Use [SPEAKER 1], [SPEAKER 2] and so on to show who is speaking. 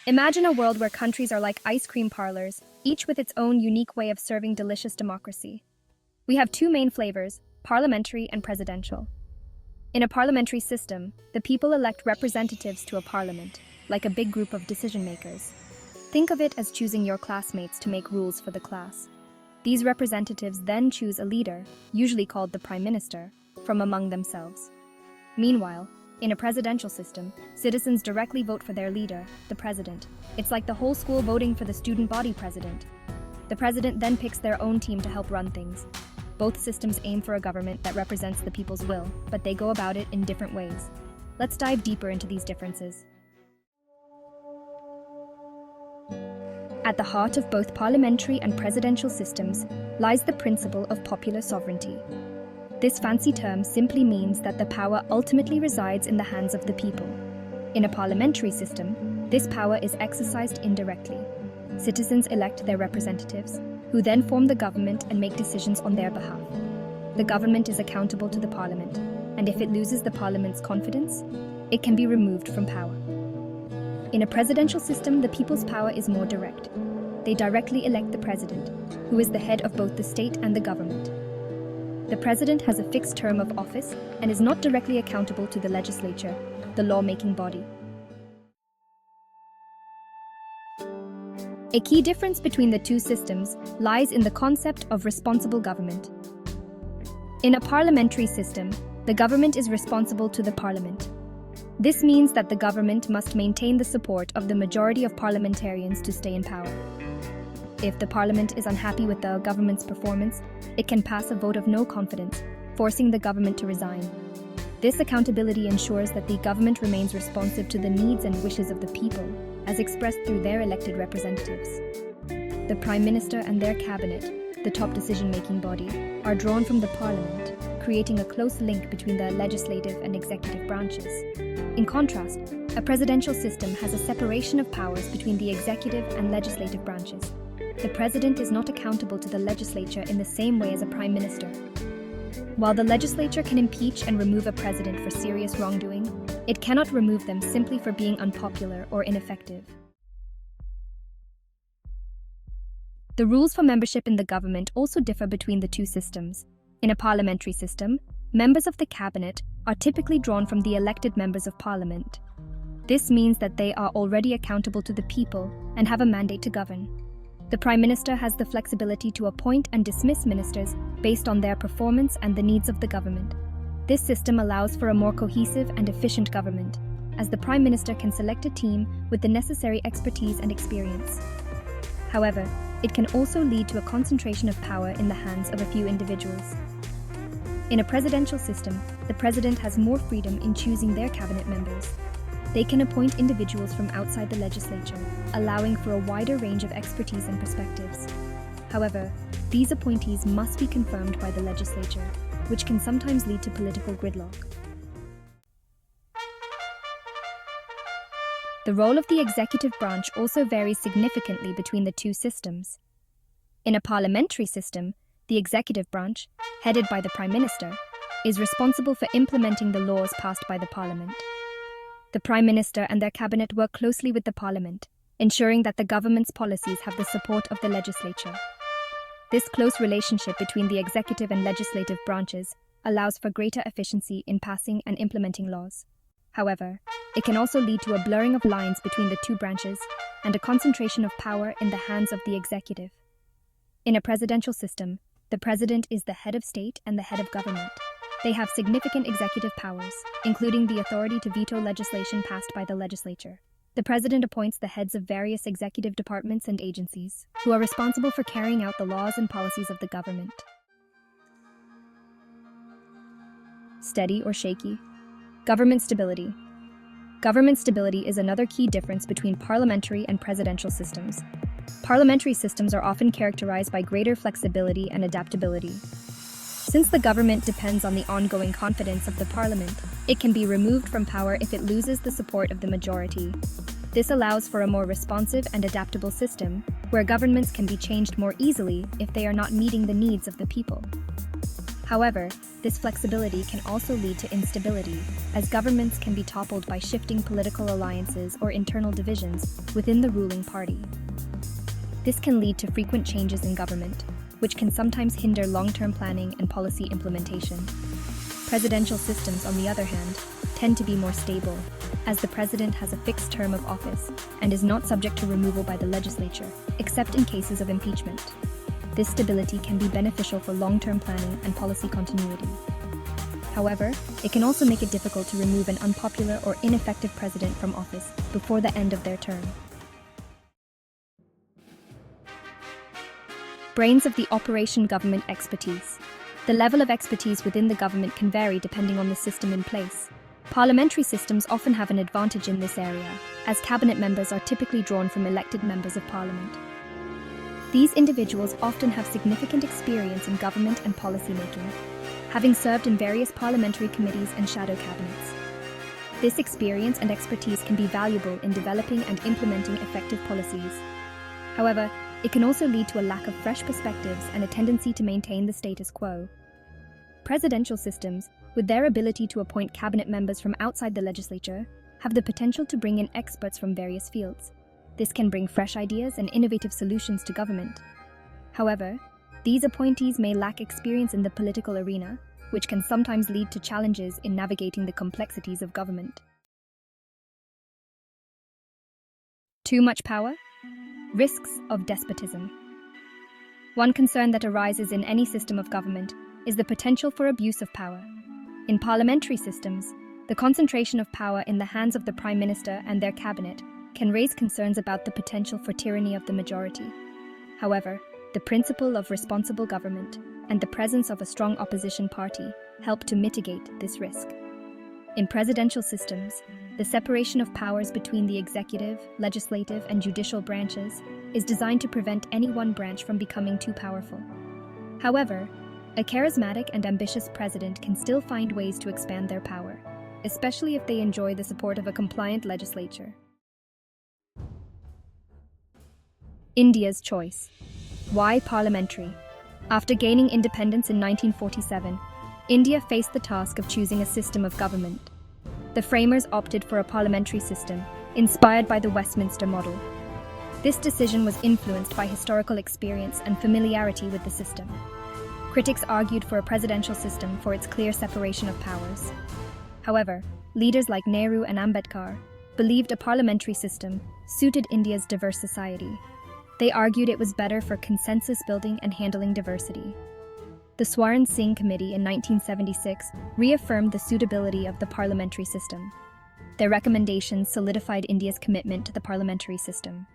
[SPEAKER 1] Imagine a world where countries are like ice cream parlors, each with its own unique way of serving delicious democracy. We have two main flavors, parliamentary and presidential. In a parliamentary system, the people elect representatives to a parliament, like a big group of decision-makers. Think of it as choosing your classmates to make rules for the class. These representatives then choose a leader, usually called the Prime Minister, from among themselves. Meanwhile, in a presidential system, citizens directly vote for their leader, the president. It's like the whole school voting for the student body president. The president then picks their own team to help run things. Both systems aim for a government that represents the people's will, but they go about it in different ways. Let's dive deeper into these differences. At the heart of both parliamentary and presidential systems lies the principle of popular sovereignty. This fancy term simply means that the power ultimately resides in the hands of the people. In a parliamentary system, this power is exercised indirectly. Citizens elect their representatives, who then form the government and make decisions on their behalf. The government is accountable to the parliament, and if it loses the parliament's confidence, it can be removed from power. In a presidential system, the people's power is more direct. They directly elect the president, who is the head of both the state and the government. The president has a fixed term of office and is not directly accountable to the legislature, the law-making body. A key difference between the two systems lies in the concept of responsible government. In a parliamentary system, the government is responsible to the parliament. This means that the government must maintain the support of the majority of parliamentarians to stay in power. If the parliament is unhappy with the government's performance, it can pass a vote of no confidence, forcing the government to resign. This accountability ensures that the government remains responsive to the needs and wishes of the people, as expressed through their elected representatives. The Prime Minister and their cabinet, the top decision-making body, are drawn from the parliament, creating a close link between the legislative and executive branches. In contrast, a presidential system has a separation of powers between the executive and legislative branches. The president is not accountable to the legislature in the same way as a prime minister. While the legislature can impeach and remove a president for serious wrongdoing, it cannot remove them simply for being unpopular or ineffective. The rules for membership in the government also differ between the two systems. In a parliamentary system, members of the cabinet are typically drawn from the elected members of parliament. This means that they are already accountable to the people and have a mandate to govern. The Prime Minister has the flexibility to appoint and dismiss ministers based on their performance and the needs of the government. This system allows for a more cohesive and efficient government, as the Prime Minister can select a team with the necessary expertise and experience. However, it can also lead to a concentration of power in the hands of a few individuals. In a presidential system, the president has more freedom in choosing their cabinet members. They can appoint individuals from outside the legislature, allowing for a wider range of expertise and perspectives. However, these appointees must be confirmed by the legislature, which can sometimes lead to political gridlock. The role of the executive branch also varies significantly between the two systems. In a parliamentary system, the executive branch, headed by the Prime Minister, is responsible for implementing the laws passed by the Parliament. The Prime Minister and their cabinet work closely with the Parliament, ensuring that the government's policies have the support of the legislature. This close relationship between the executive and legislative branches allows for greater efficiency in passing and implementing laws. However, it can also lead to a blurring of lines between the two branches and a concentration of power in the hands of the executive. In a presidential system, the president is the head of state and the head of government. They have significant executive powers, including the authority to veto legislation passed by the legislature. The president appoints the heads of various executive departments and agencies, who are responsible for carrying out the laws and policies of the government. Steady or shaky? Government stability. Government stability is another key difference between parliamentary and presidential systems. Parliamentary systems are often characterized by greater flexibility and adaptability. Since the government depends on the ongoing confidence of the parliament, it can be removed from power if it loses the support of the majority. This allows for a more responsive and adaptable system, where governments can be changed more easily if they are not meeting the needs of the people. However, this flexibility can also lead to instability, as governments can be toppled by shifting political alliances or internal divisions within the ruling party. This can lead to frequent changes in government, which can sometimes hinder long-term planning and policy implementation. Presidential systems, on the other hand, tend to be more stable, as the president has a fixed term of office and is not subject to removal by the legislature, except in cases of impeachment. This stability can be beneficial for long-term planning and policy continuity. However, it can also make it difficult to remove an unpopular or ineffective president from office before the end of their term. Brains of the operation government expertise. The level of expertise within the government can vary depending on the system in place. Parliamentary systems often have an advantage in this area, as cabinet members are typically drawn from elected members of parliament. These individuals often have significant experience in government and policy making, having served in various parliamentary committees and shadow cabinets. This experience and expertise can be valuable in developing and implementing effective policies. However, it can also lead to a lack of fresh perspectives and a tendency to maintain the status quo. Presidential systems, with their ability to appoint cabinet members from outside the legislature, have the potential to bring in experts from various fields. This can bring fresh ideas and innovative solutions to government. However, these appointees may lack experience in the political arena, which can sometimes lead to challenges in navigating the complexities of government. Too much power? Risks of despotism. One concern that arises in any system of government is the potential for abuse of power. In parliamentary systems, the concentration of power in the hands of the Prime Minister and their cabinet can raise concerns about the potential for tyranny of the majority. However, the principle of responsible government and the presence of a strong opposition party help to mitigate this risk. In presidential systems, the separation of powers between the executive, legislative, and judicial branches is designed to prevent any one branch from becoming too powerful. However, a charismatic and ambitious president can still find ways to expand their power, especially if they enjoy the support of a compliant legislature. India's choice. Why parliamentary? After gaining independence in 1947, India faced the task of choosing a system of government. The framers opted for a parliamentary system, inspired by the Westminster model. This decision was influenced by historical experience and familiarity with the system. Critics argued for a presidential system for its clear separation of powers. However, leaders like Nehru and Ambedkar believed a parliamentary system suited India's diverse society. They argued it was better for consensus building and handling diversity. The Swaran Singh Committee in 1976 reaffirmed the suitability of the parliamentary system. Their recommendations solidified India's commitment to the parliamentary system.